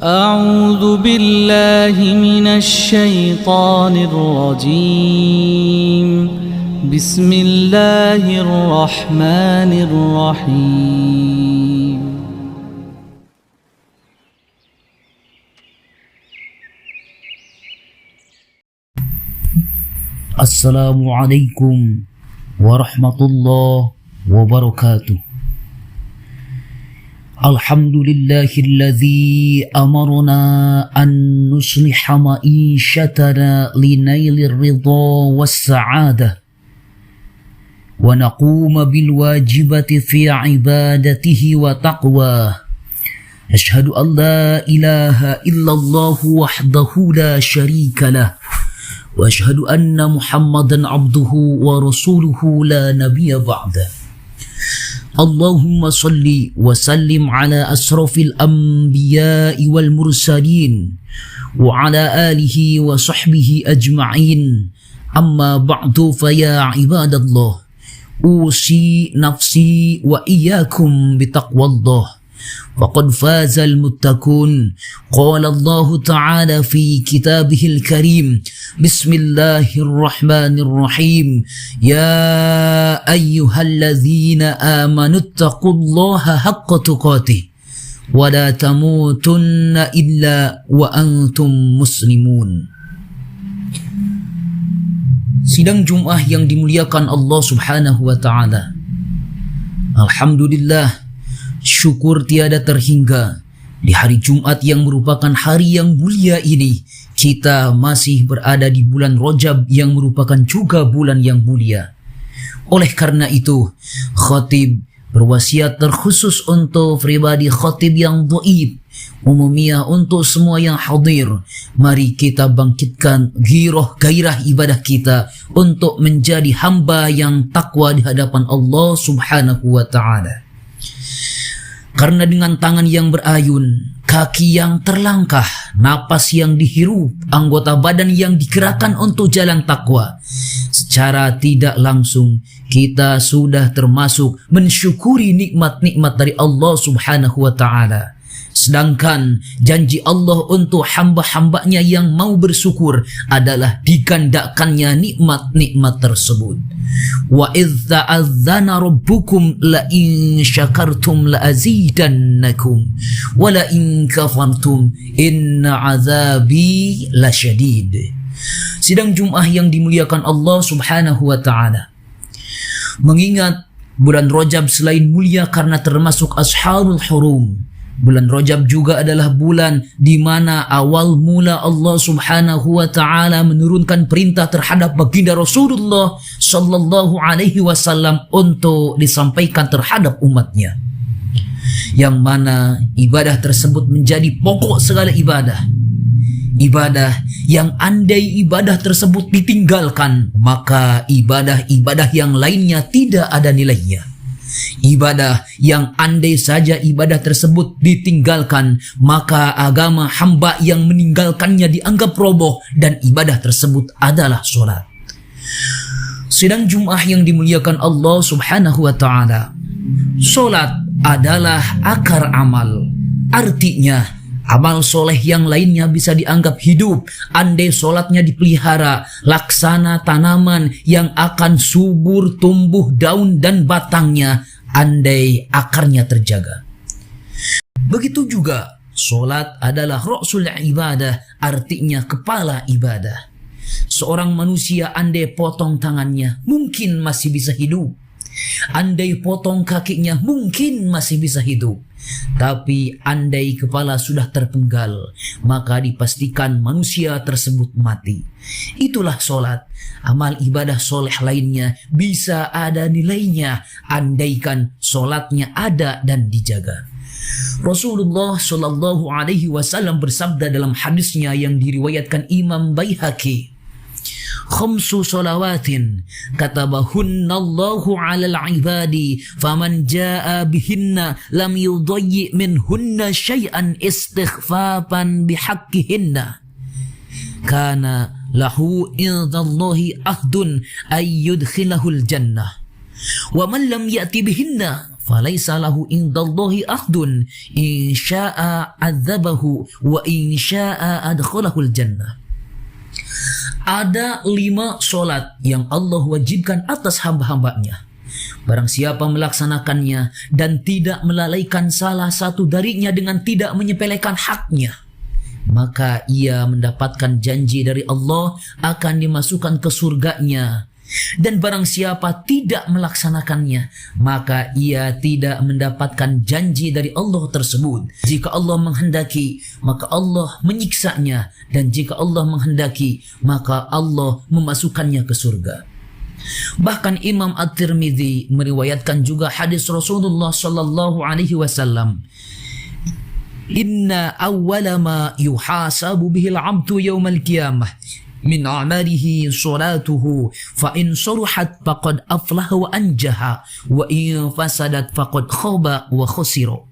أعوذ بالله من الشيطان الرجيم بسم الله الرحمن الرحيم السلام عليكم ورحمة الله وبركاته. الحمد لله الذي أمرنا أن نصلح معيشتنا لنيل الرضا والسعادة ونقوم بالواجبات في عبادته وتقواه. أشهد أن لا إله إلا الله وحده لا شريك له وأشهد أن محمدا عبده ورسوله لا نبي بعده. اللهم صل وسلم على أشرف الأنبياء والمرسلين وعلى آله وصحبه أجمعين. أما بعد فيا عباد الله أوصي نفسي وإياكم بتقوى الله فقد فاز المتقون. قال الله تعالى في كتابه الكريم بسم الله الرحمن الرحيم يا أيها الذين آمنوا اتقوا الله حق تقاته ولا تموتن إلا وأنتم مسلمون. Sidang Jum'ah yang dimuliakan Allah subhanahu wa ta'ala, alhamdulillah, syukur tiada terhingga. Di hari Jumat yang merupakan hari yang mulia ini, kita masih berada di bulan Rajab yang merupakan juga bulan yang mulia. Oleh karena itu, khatib berwasiat terkhusus untuk pribadi khatib yang dhaif, umumiyah untuk semua yang hadir. Mari kita bangkitkan gairah ibadah kita untuk menjadi hamba yang takwa di hadapan Allah subhanahu wa ta'ala. Karena dengan tangan yang berayun, kaki yang terlangkah, napas yang dihirup, anggota badan yang digerakkan untuk jalan takwa, secara tidak langsung kita sudah termasuk mensyukuri nikmat-nikmat dari Allah subhanahu wa ta'ala. Sedangkan janji Allah untuk hamba-hambanya yang mau bersyukur adalah digandakannya nikmat-nikmat tersebut. Wa idz ta'adzana rabbukum la in syakartum la azidannakum wa la in kafartum inna azabi lasyadid. Sidang Jum'ah yang dimuliakan Allah subhanahu wa ta'ala, mengingat bulan Rajab selain mulia karena termasuk Ashharul Hurum, bulan Rajab juga adalah bulan di mana awal mula Allah subhanahu wa ta'ala menurunkan perintah terhadap baginda Rasulullah sallallahu alaihi wasallam untuk disampaikan terhadap umatnya, yang mana ibadah tersebut menjadi pokok segala ibadah. Ibadah yang andai ibadah tersebut ditinggalkan, maka ibadah-ibadah yang lainnya tidak ada nilainya. Ibadah yang andai saja ibadah tersebut ditinggalkan, maka agama hamba yang meninggalkannya dianggap roboh dan ibadah tersebut adalah sholat. Sidang Jum'ah yang dimuliakan Allah subhanahu wa ta'ala, sholat adalah akar amal. Artinya amal soleh yang lainnya bisa dianggap hidup andai sholatnya dipelihara, laksana tanaman yang akan subur tumbuh daun dan batangnya andai akarnya terjaga. Begitu juga sholat adalah ra'sul ibadah, artinya kepala ibadah. Seorang manusia andai potong tangannya mungkin masih bisa hidup, andai potong kakinya mungkin masih bisa hidup. Tapi andai kepala sudah terpenggal, maka dipastikan manusia tersebut mati. Itulah sholat. Amal ibadah soleh lainnya bisa ada nilainya andaikan sholatnya ada dan dijaga. Rasulullah Shallallahu Alaihi Wasallam bersabda dalam hadisnya yang diriwayatkan Imam Baihaqi, khamsu salawatin katabahunallahu alal ibadi faman jaa bihinna lam yudayyi minhunna syai'an istighfafan bihaqqihinna kana lahu indallahi ahdun ay yudkhilahul jannah wa man lam ya'ti bihinna falaisa lahu indallahi ahdun in syaa adzabahu wa in syaa adkhalahul jannah. Ada 5 solat yang Allah wajibkan atas hamba-hambanya. Barang siapa melaksanakannya dan tidak melalaikan salah satu darinya dengan tidak menyepelekan haknya, maka ia mendapatkan janji dari Allah akan dimasukkan ke surganya. Dan barang siapa tidak melaksanakannya, maka ia tidak mendapatkan janji dari Allah tersebut. Jika Allah menghendaki, maka Allah menyiksanya, dan jika Allah menghendaki, maka Allah memasukkannya ke surga. Bahkan Imam At-Tirmidzi meriwayatkan juga hadis Rasulullah sallallahu alaihi wasallam, "Inna awwala ma yuhasabu bihil 'abdu yaumal qiyamah min a'malihi salatuhu fa in saluhat faqad aflaha wa anjaha wa in fasadat faqad khaba wa khasira."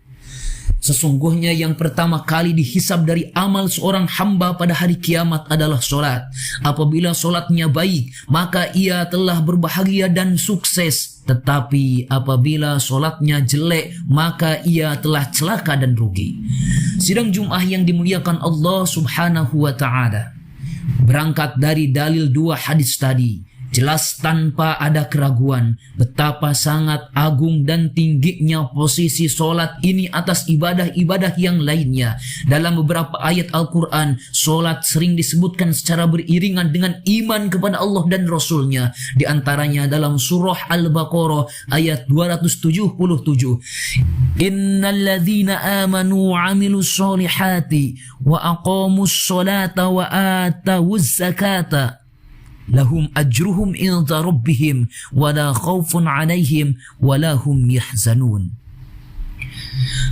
Sesungguhnya yang pertama kali dihisab dari amal seorang hamba pada hari kiamat adalah solat. Apabila solatnya baik, maka ia telah berbahagia dan sukses. Tetapi apabila solatnya jelek, maka ia telah celaka dan rugi. Sidang Jum'ah yang dimuliakan Allah subhanahu wa ta'ala, berangkat dari dalil 2 hadis tadi, jelas tanpa ada keraguan betapa sangat agung dan tingginya posisi solat ini atas ibadah-ibadah yang lainnya. Dalam beberapa ayat Al-Quran, solat sering disebutkan secara beriringan dengan iman kepada Allah dan Rasulnya. Di antaranya dalam surah Al-Baqarah ayat 277, "Innal ladzina amanu wa 'amilus solihati wa aqamus solata wa atawuz zakata lahum ajruhum inda rabbihim wala khaufun 'alaihim wala hum yahzanun."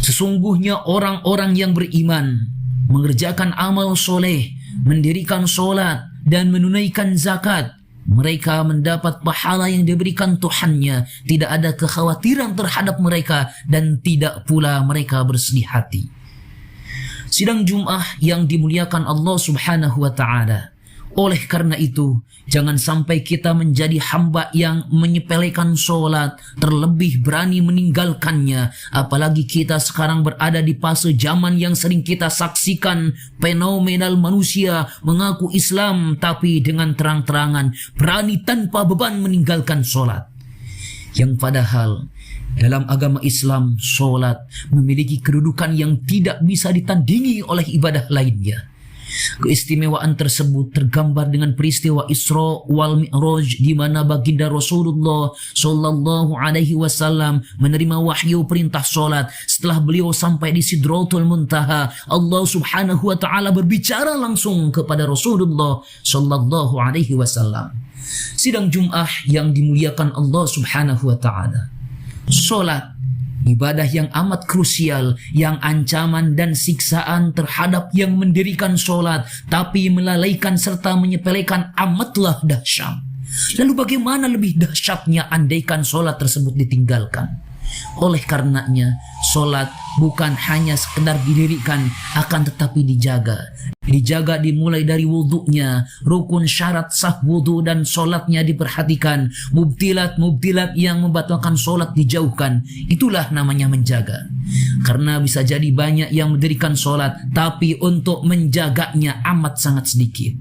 Sesungguhnya orang-orang yang beriman, mengerjakan amal soleh, mendirikan solat dan menunaikan zakat, mereka mendapat pahala yang diberikan Tuhannya. Tidak ada kekhawatiran terhadap mereka dan tidak pula mereka bersedih hati. Sidang Jum'ah yang dimuliakan Allah subhanahu wa ta'ala, oleh karena itu, jangan sampai kita menjadi hamba yang menyepelekan solat, terlebih berani meninggalkannya. Apalagi kita sekarang berada di fase zaman yang sering kita saksikan fenomenal manusia mengaku Islam, tapi dengan terang-terangan berani tanpa beban meninggalkan solat. Yang padahal dalam agama Islam, solat memiliki kedudukan yang tidak bisa ditandingi oleh ibadah lainnya. Keistimewaan tersebut tergambar dengan peristiwa Isra wal Mi'raj, di mana baginda Rasulullah sallallahu alaihi wasallam menerima wahyu perintah salat. Setelah beliau sampai di Sidratul Muntaha, Allah subhanahu wa ta'ala berbicara langsung kepada Rasulullah sallallahu alaihi wasallam. Sidang Jum'ah yang dimuliakan Allah subhanahu wa ta'ala, salat ibadah yang amat krusial, yang ancaman dan siksaan terhadap yang mendirikan solat tapi melalaikan serta menyepelekan amatlah dahsyat. Lalu bagaimana lebih dahsyatnya andaikan solat tersebut ditinggalkan? Oleh karenanya, solat bukan hanya sekedar didirikan, akan tetapi dijaga. Dijaga dimulai dari wudunya, rukun syarat sah wudu dan solatnya diperhatikan. Mubtilat yang membatalkan solat dijauhkan. Itulah namanya menjaga. Karena bisa jadi banyak yang mendirikan solat, tapi untuk menjaganya amat sangat sedikit.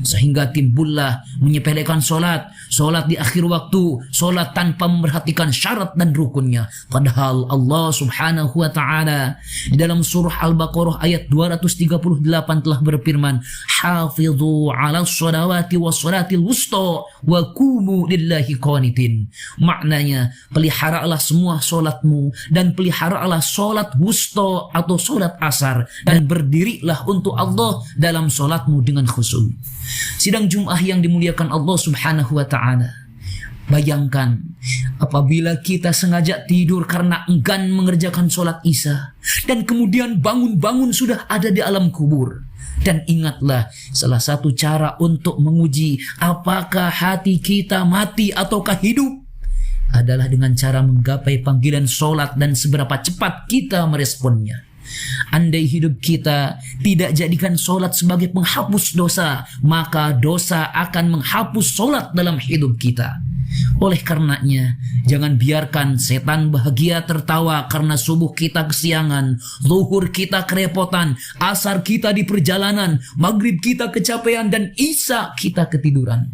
Sehingga timbullah menyepelekan solat di akhir waktu, solat tanpa memperhatikan syarat dan rukunnya. Padahal Allah subhanahu wa ta'ala di dalam surah Al-Baqarah ayat 238 telah berfirman, "Hafidhu 'ala sholawati was sholatil wusta wa qumu lillahi qanitin." Maknanya, peliharalah semua solatmu dan peliharalah solat wusta atau solat asar, dan berdirilah untuk Allah dalam solatmu dengan khusyuk. Sidang Jum'ah yang dimuliakan Allah subhanahu wa ta'ala, bayangkan apabila kita sengaja tidur karena enggan mengerjakan sholat isya, dan kemudian bangun-bangun sudah ada di alam kubur. Dan ingatlah, salah satu cara untuk menguji apakah hati kita mati ataukah hidup adalah dengan cara menggapai panggilan sholat dan seberapa cepat kita meresponnya. Andai hidup kita tidak jadikan solat sebagai penghapus dosa, maka dosa akan menghapus solat dalam hidup kita. Oleh karenanya, jangan biarkan setan bahagia tertawa karena subuh kita kesiangan, zuhur kita kerepotan, asar kita di perjalanan, maghrib kita kecapean, dan isya kita ketiduran.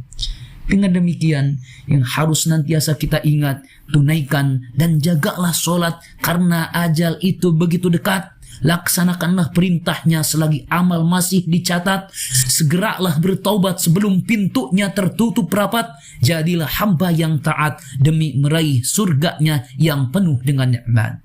Dengan demikian, yang harus nantiasa kita ingat, tunaikan dan jagalah sholat karena ajal itu begitu dekat. Laksanakanlah perintahnya selagi amal masih dicatat. Segeralah bertaubat sebelum pintunya tertutup rapat. Jadilah hamba yang taat demi meraih surganya yang penuh dengan nikmat.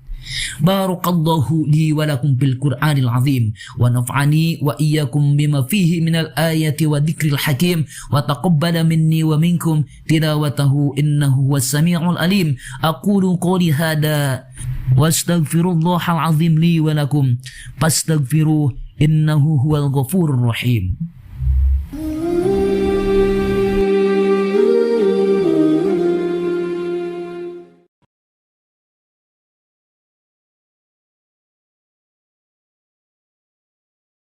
Barakallahu li wa lakum bil Qur'anil azim wa naf'ani wa iyyakum bima fihi minal ayati wa dzikril hakim wa taqabbala minni wa minkum tilawatahu innahu was samiul alim. Aqulu qouli hada wastaghfirullahal azim li wa lakum fastaghfiruhu innahu huwal ghafurur rahim.